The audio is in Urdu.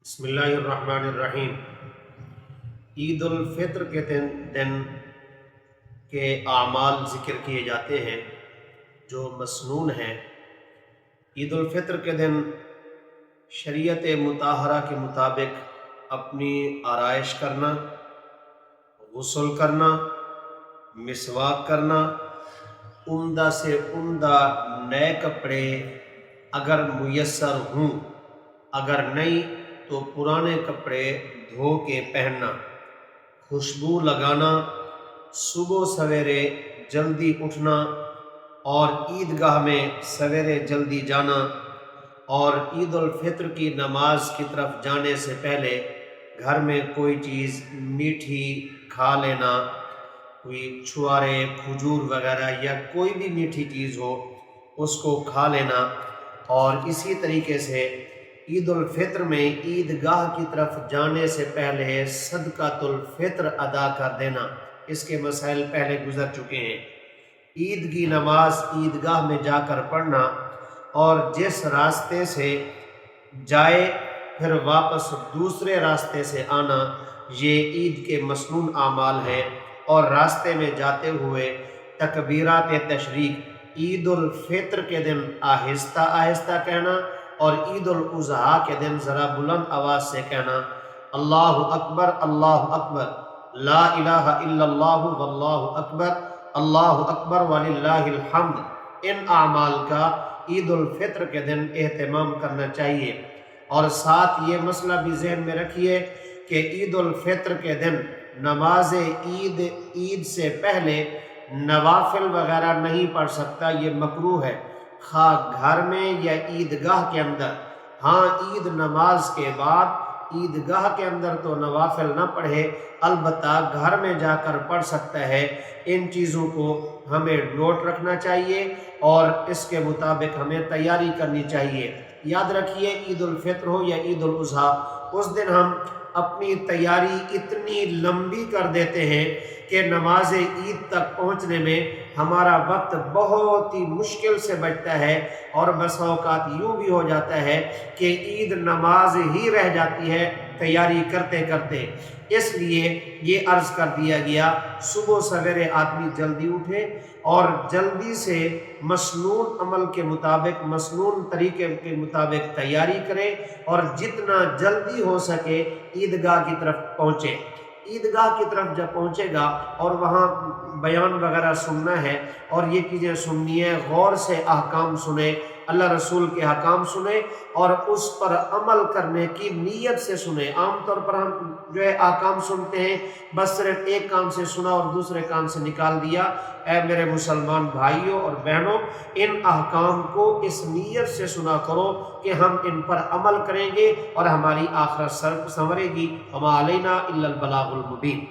بسم اللہ الرحمن الرحیم۔ عید الفطر کے دن کے اعمال ذکر کیے جاتے ہیں جو مسنون ہیں۔ عید الفطر کے دن شریعت مطہرہ کے مطابق اپنی آرائش کرنا، غسل کرنا، مسواک کرنا، عمدہ سے عمدہ نئے کپڑے اگر میسر ہوں، اگر نہیں تو پرانے کپڑے دھو کے پہننا، خوشبو لگانا، صبح سویرے جلدی اٹھنا اور عیدگاہ میں سویرے جلدی جانا، اور عید الفطر کی نماز کی طرف جانے سے پہلے گھر میں کوئی چیز میٹھی کھا لینا، کوئی چھوارے، کھجور وغیرہ یا کوئی بھی میٹھی چیز ہو اس کو کھا لینا، اور اسی طریقے سے عید الفطر میں عیدگاہ کی طرف جانے سے پہلے صدقۃ الفطر ادا کر دینا۔ اس کے مسائل پہلے گزر چکے ہیں۔ عید کی نماز عیدگاہ میں جا کر پڑھنا اور جس راستے سے جائے پھر واپس دوسرے راستے سے آنا، یہ عید کے مسنون اعمال ہیں۔ اور راستے میں جاتے ہوئے تکبیرات تشریق عید الفطر کے دن آہستہ آہستہ کہنا، اور عید الاضحیٰ کے دن ذرا بلند آواز سے کہنا، اللہ اکبر، لا الہ الا اللہ واللہ اکبر، اللہ اکبر وللہ الحمد۔ ان اعمال کا عید الفطر کے دن اہتمام کرنا چاہیے۔ اور ساتھ یہ مسئلہ بھی ذہن میں رکھیے کہ عید الفطر کے دن نماز عید سے پہلے نوافل وغیرہ نہیں پڑھ سکتا، یہ مکروہ ہے، خواہ گھر میں یا عیدگاہ کے اندر۔ ہاں، عید نماز کے بعد عیدگاہ کے اندر تو نوافل نہ پڑھے، البتہ گھر میں جا کر پڑھ سکتا ہے۔ ان چیزوں کو ہمیں نوٹ رکھنا چاہیے اور اس کے مطابق ہمیں تیاری کرنی چاہیے۔ یاد رکھیے، عید الفطر ہو یا عید الاضحیٰ، اس دن ہم اپنی تیاری اتنی لمبی کر دیتے ہیں کہ نماز عید تک پہنچنے میں ہمارا وقت بہت ہی مشکل سے بچتا ہے، اور بسا اوقات یوں بھی ہو جاتا ہے کہ عید نماز ہی رہ جاتی ہے تیاری کرتے کرتے۔ اس لیے یہ عرض کر دیا گیا، صبح سویرے آدمی جلدی اٹھے اور جلدی سے مسنون عمل کے مطابق، مسنون طریقے کے مطابق تیاری کرے، اور جتنا جلدی ہو سکے عیدگاہ کی طرف پہنچے۔ عیدگاہ کی طرف جب پہنچے گا اور وہاں بیان وغیرہ سننا ہے اور یہ چیزیں سننی ہے، غور سے احکام سنے، اللہ رسول کے احکام سنے اور اس پر عمل کرنے کی نیت سے سنے۔ عام طور پر ہم احکام سنتے ہیں، بس صرف ایک کان سے سنا اور دوسرے کان سے نکال دیا۔ اے میرے مسلمان بھائیوں اور بہنوں، ان احکام کو اس نیت سے سنا کرو کہ ہم ان پر عمل کریں گے اور ہماری آخرت سنورے گی۔ وما علینا الا البلاغ المبین۔